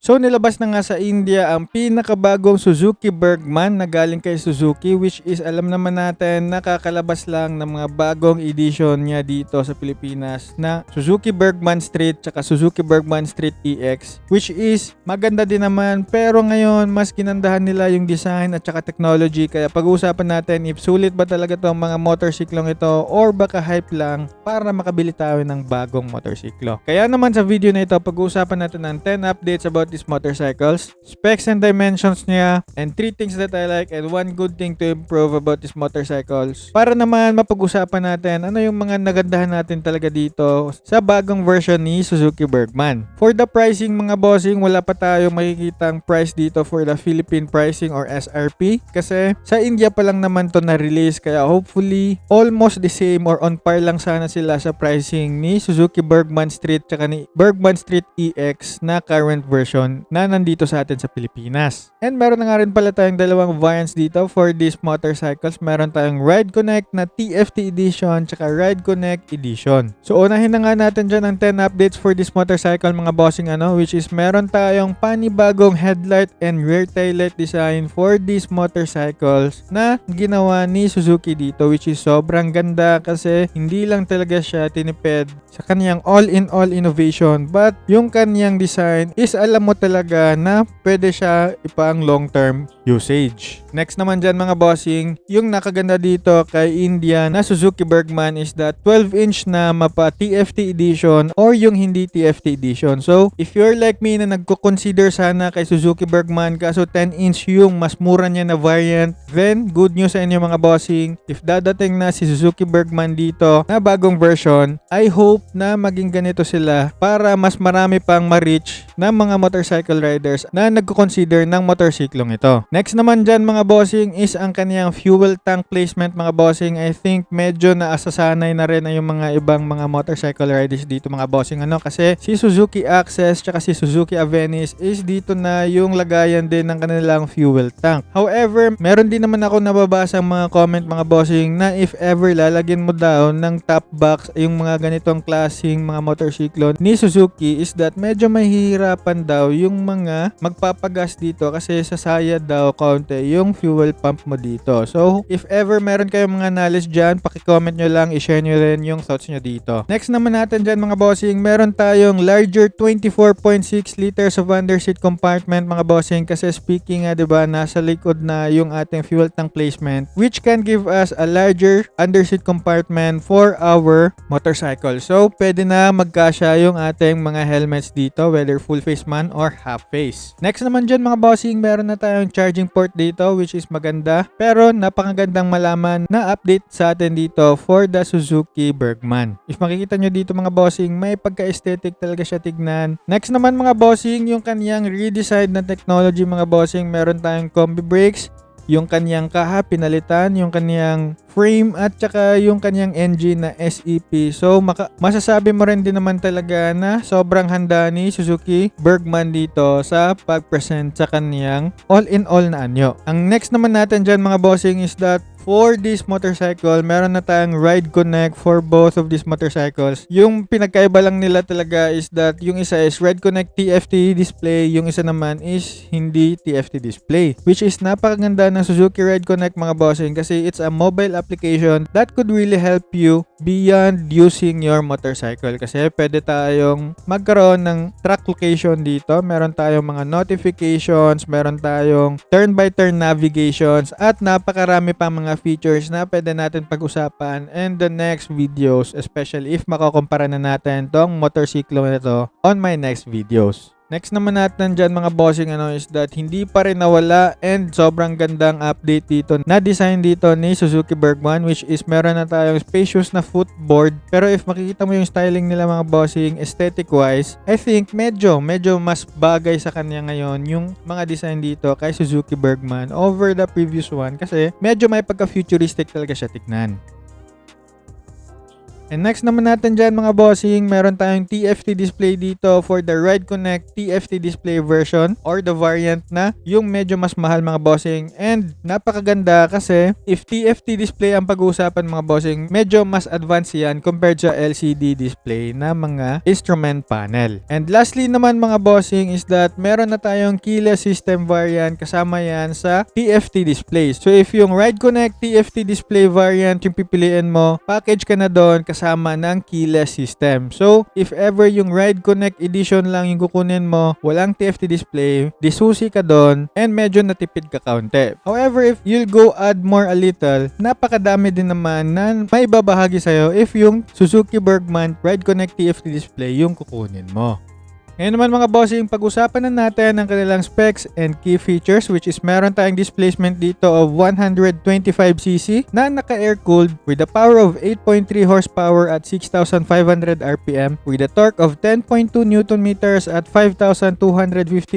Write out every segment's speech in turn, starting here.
So nilabas na nga sa India ang pinakabagong Suzuki Bergman na galing kay Suzuki, which is alam naman natin nakakalabas lang ng mga bagong edition niya dito sa Pilipinas na Suzuki Bergman Street tsaka Suzuki Bergman Street EX, which is maganda din naman, pero ngayon mas ginandahan nila yung design at tsaka technology. Kaya pag-uusapan natin if sulit ba talaga itong mga motorsiklong ito or baka hype lang para makabili tayo ng bagong motorsiklo. Kaya naman sa video na ito pag-uusapan natin ng 10 updates about these motorcycles, specs and dimensions niya, and 3 things that I like and 1 good thing to improve about these motorcycles. Para naman mapag-usapan natin ano yung mga nagandahan natin talaga dito sa bagong version ni Suzuki Bergman. For the pricing mga bossing, wala pa tayong makikitang price dito for the Philippine pricing or SRP kasi sa India pa lang naman to na-release, kaya hopefully almost the same or on par lang sana sila sa pricing ni Suzuki Bergman Street tsaka ni Bergman Street EX na current version na nandito sa atin sa Pilipinas. And meron na nga rin pala tayong dalawang variants dito for these motorcycles. Meron tayong Ride Connect na TFT Edition tsaka Ride Connect Edition. So unahin na nga natin dyan ang 10 updates for this motorcycle mga bossing which is meron tayong panibagong headlight and rear taillight design for these motorcycles na ginawa ni Suzuki dito, which is sobrang ganda kasi hindi lang talaga siya tinipid sa kanyang all-in-all innovation, but yung kanyang design is alam mo talaga na pwede siya ipang long-term usage. Next naman dyan mga bossing, yung nakaganda dito kay India na Suzuki Bergman is that 12-inch na mapa TFT edition or yung hindi TFT edition. So if you're like me na nagko-consider sana kay Suzuki Bergman kaso 10-inch yung mas mura niya na variant, then good news sa inyo mga bossing, if dadating na si Suzuki Bergman dito na bagong version, I hope na maging ganito sila para mas marami pang ma-reach na mga motorcycle riders na nagko-consider ng motorsiklong ito. Next naman dyan mga bossing is ang kaniyang fuel tank placement mga bossing. I think medyo naasasanay na rin yung mga ibang mga motorcycle riders dito mga bossing kasi si Suzuki Access tsaka si Suzuki Avenis is dito na yung lagayan din ng kanilang fuel tank. However, meron din naman ako nababasa mga comment mga bossing na if ever lalagyan mo daw ng top box yung mga ganitong klaseng mga motorsiklo ni Suzuki is that medyo mahihirapan daw yung mga magpapagas dito kasi sasaya daw kaunti yung fuel pump mo dito. So, if ever meron kayong mga knowledge dyan, pakicomment nyo lang, ishare nyo rin yung thoughts nyo dito. Next naman natin dyan mga bossing, meron tayong larger 24.6 liters of underseat compartment mga bossing kasi speaking diba, nasa likod na yung ating fuel tank placement which can give us a larger underseat compartment for our motorcycle. So, pwede na magkasya yung ating mga helmets dito whether full face man or half face. Next naman dyan mga bossing, meron na tayong charging port dito which is maganda pero napakagandang malaman na update sa atin dito for the Suzuki Bergman. If makikita nyo dito mga bossing, may pagka-aesthetic talaga siya tignan. Next naman mga bossing, yung kanyang redesign na technology mga bossing, meron tayong combi brakes, yung kanyang kaha pinalitan, yung kanyang frame at saka yung kanyang engine na SEP. So masasabi mo rin din naman talaga na sobrang handa ni Suzuki Bergman dito sa pag-present sa kanyang all-in-all na anyo. Ang next naman natin dyan mga bossing is that for this motorcycle, meron na tayong Ride Connect for both of these motorcycles. Yung pinagkaiba lang nila talaga is that yung isa is Ride Connect TFT display, yung isa naman is hindi TFT display. Which is napakaganda ng Suzuki Ride Connect mga bossing kasi it's a mobile application that could really help you beyond using your motorcycle. Kasi pwede tayong magkaroon ng track location dito. Meron tayong mga notifications, meron tayong turn-by-turn navigations, at napakarami pa mga features na pwede natin pag-usapan in the next videos, especially if makukumpara na natin tong motorsiklo na to on my next videos. Next naman natin dyan mga bossing is that hindi pa rin nawala and sobrang gandang update dito na design dito ni Suzuki Bergman, which is meron na tayong spacious na footboard. Pero if makikita mo yung styling nila mga bossing aesthetic wise, I think medyo mas bagay sa kanya ngayon yung mga design dito kay Suzuki Bergman over the previous one kasi medyo may pagka futuristic talaga siya tignan. And next naman natin dyan mga bossing, meron tayong TFT display dito for the Ride Connect TFT display version or the variant na yung medyo mas mahal mga bossing. And napakaganda kasi if TFT display ang pag-uusapan mga bossing, medyo mas advanced yan compared sa LCD display na mga instrument panel. And lastly naman mga bossing is that meron na tayong keyless system variant kasama yan sa TFT display. So if yung Ride Connect TFT display variant yung pipiliin mo, package ka na doon kasama ng keyless system. So, if ever yung Ride Connect edition lang yung kukunin mo, walang TFT display, disusi ka doon, and medyo natipid ka kaunti. However, if you'll go add more a little, napakadami din naman na may babahagi sa'yo if yung Suzuki Bergman Ride Connect TFT display yung kukunin mo. Ngayon naman mga bossing, pag-usapan na natin ang kanilang specs and key features, which is meron tayong displacement dito of 125cc na naka-air-cooled with a power of 8.3 horsepower at 6,500 RPM with a torque of 10.2 Nm at 5,250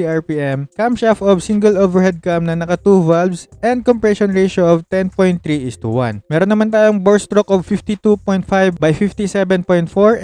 RPM, camshaft of single overhead cam na naka 2 valves and compression ratio of 10.3:1. Meron naman tayong bore stroke of 52.5 by 57.4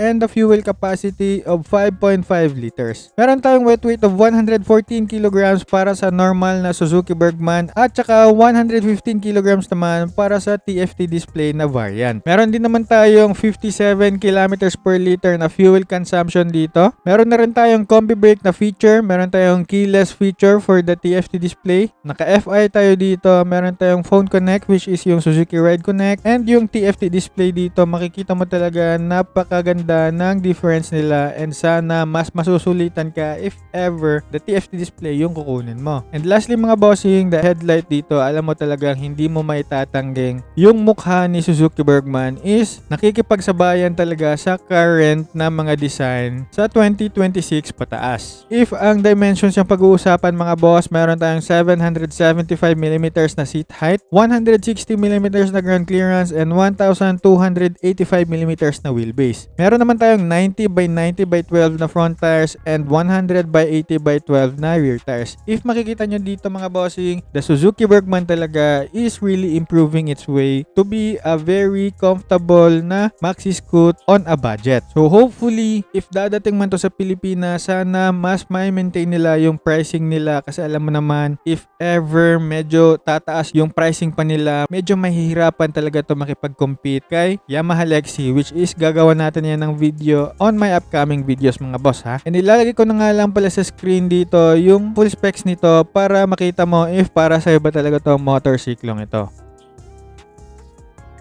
and a fuel capacity of 5.5 liters. Meron tayong wet weight of 114 kg para sa normal na Suzuki Bergman at saka 115 kg naman para sa TFT display na variant. Meron din naman tayong 57 km per liter na fuel consumption dito. Meron na rin tayong combi brake na feature. Meron tayong keyless feature for the TFT display. Naka-FI tayo dito. Meron tayong phone connect which is yung Suzuki Ride Connect, and yung TFT display dito makikita mo talaga napakaganda ng difference nila, and sana mas masusulitan ka if ever the TFT display yung kukunin mo. And lastly mga bossing, the headlight dito, alam mo talagang hindi mo maitatangging yung mukha ni Suzuki Bergman is nakikipagsabayan talaga sa current na mga design sa 2026 pataas. If ang dimensions yung pag-uusapan mga boss, meron tayong 775mm na seat height, 160mm na ground clearance, and 1,285mm na wheelbase. Meron naman tayong 90 by 90 by 12 na front tires and 100 by 80 by 12 na rear tires. If makikita nyo dito mga bossing, the Suzuki Bergman talaga is really improving its way to be a very comfortable na maxi scoot on a budget. So hopefully, if dadating man to sa Pilipinas, sana mas may maintain nila yung pricing nila, kasi alam mo naman, if ever medyo tataas yung pricing pa nila, medyo mahihirapan talaga to makipag-compete kay Yamaha Lexi, which is gagawa natin yan ng video on my upcoming videos mga boss ha. And ilalagay ko na nga lang pala sa screen dito yung full specs nito para makita mo if para sa'yo ba talaga to motorcyclong ito.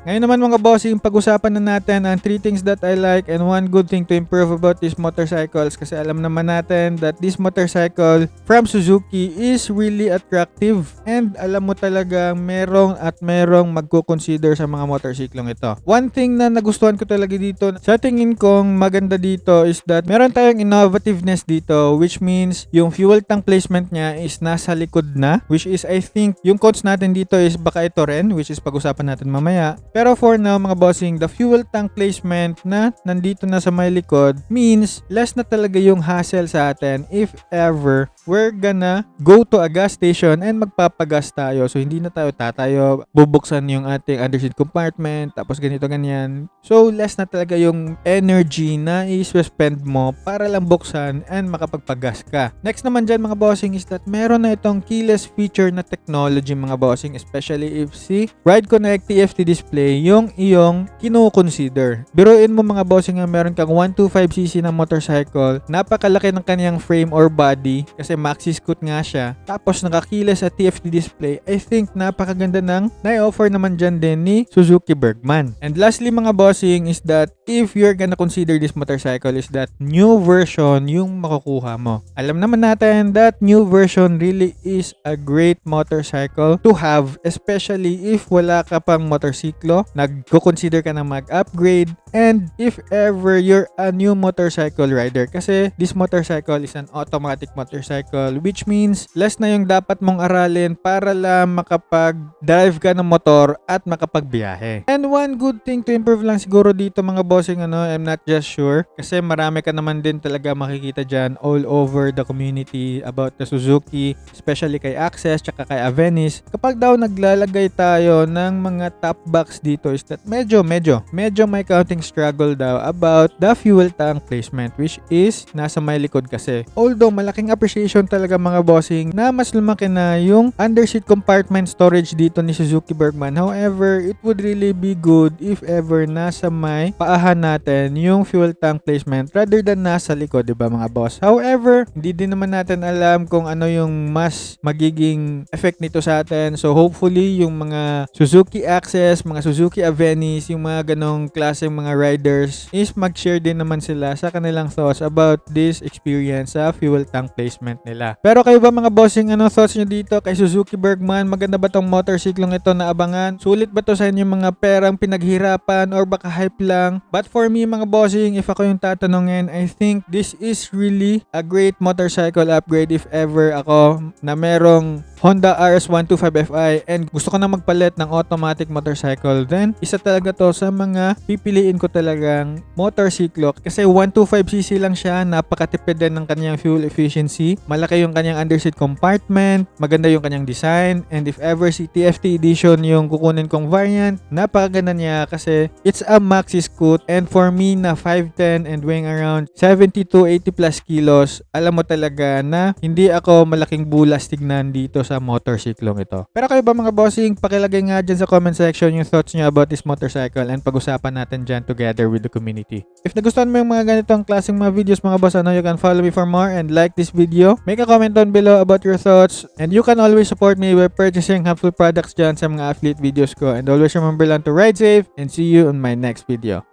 Ngayon naman mga bossing, pag-usapan na natin ang 3 things that I like and 1 good thing to improve about these motorcycles, kasi alam naman natin that this motorcycle from Suzuki is really attractive, and alam mo talagang merong magko-consider sa mga motorcyclong ito. One thing na nagustuhan ko talaga dito, sa tingin kong maganda dito, is that meron tayong innovativeness dito, which means yung fuel tank placement niya is nasa likod na, which is I think yung codes natin dito is baka ito rin, which is pag-usapan natin mamaya. Pero for now mga bossing, the fuel tank placement na nandito na sa may likod means less na talaga yung hassle sa atin if ever we're gonna go to a gas station and magpapagas tayo. So hindi na tayo tatayo, bubuksan yung ating underseat compartment, tapos ganito ganyan. So less na talaga yung energy na i-spend mo para lang buksan and makapagpagas ka. Next naman dyan mga bossing is that meron na itong keyless feature na technology mga bossing, especially if si Ride Connect TFT display yung iyong kino-consider. Biruin mo mga bossing nga meron kang 125cc na motorcycle, napakalaki ng kanyang frame or body kasi maxi scoot nga siya, tapos nakakiles sa TFT display. I think napakaganda ng na-offer naman dyan din ni Suzuki Bergman. And lastly mga bossing is that if you're gonna consider this motorcycle is that new version yung makukuha mo. Alam naman natin that new version really is a great motorcycle to have, especially if wala ka pang motorsiklo, nagko-consider ka na mag-upgrade, and if ever you're a new motorcycle rider, kasi this motorcycle is an automatic motorcycle motorcycle, which means less na yung dapat mong aralin para lang makapag-drive ka ng motor at makapagbiyahe. And one good thing to improve lang siguro dito mga bossing, I'm not just sure, kasi marami ka naman din talaga makikita dyan all over the community about the Suzuki, especially kay Access tsaka kay Avenis. Kapag daw naglalagay tayo ng mga top box dito is that medyo may counting struggle daw about the fuel tank placement, which is nasa may likod kasi. Although malaking appreciation talaga mga bossing na mas lumaki na yung underseat compartment storage dito ni Suzuki Bergman. However, it would really be good if ever nasa may paahan natin yung fuel tank placement rather than nasa likod, diba mga boss? However, hindi din naman natin alam kung ano yung mas magiging effect nito sa atin. So hopefully yung mga Suzuki Access, mga Suzuki Avenis, yung mga ganong klaseng mga riders is mag-share din naman sila sa kanilang thoughts about this experience sa fuel tank placement nila. Pero kayo ba mga bossing, ano thoughts nyo dito kay Suzuki Bergman? Maganda ba tong motorcyclong ito na abangan? Sulit ba to sa inyo mga perang pinaghirapan or baka hype lang? But for me mga bossing, if ako yung tatanungin, I think this is really a great motorcycle upgrade if ever ako na merong Honda RS125Fi and gusto ko na magpalit ng automatic motorcycle, then isa talaga to sa mga pipiliin ko talagang motorsiklo kasi 125cc lang siya, napakatipid din ng kanyang fuel efficiency, malaki yung kanyang underseat compartment, maganda yung kanyang design, and if ever si TFT edition yung kukunin kong variant, napakaganda niya kasi it's a maxi scoot, and for me na 5'10 and weighing around 70 to 80 plus kilos, alam mo talaga na hindi ako malaking bulas tignan dito sa motorsiklong ito. Pero kayo ba mga bossing, pakilagay nga dyan sa comment section yung thoughts nyo about this motorcycle and pag-usapan natin dyan together with the community. If nagustuhan mo yung mga ganitong klaseng mga videos mga boss, you can follow me for more and like this video. Make a comment down below about your thoughts, and you can always support me by purchasing helpful products dyan sa mga affiliate videos ko, and always remember lang to ride safe and see you on my next video.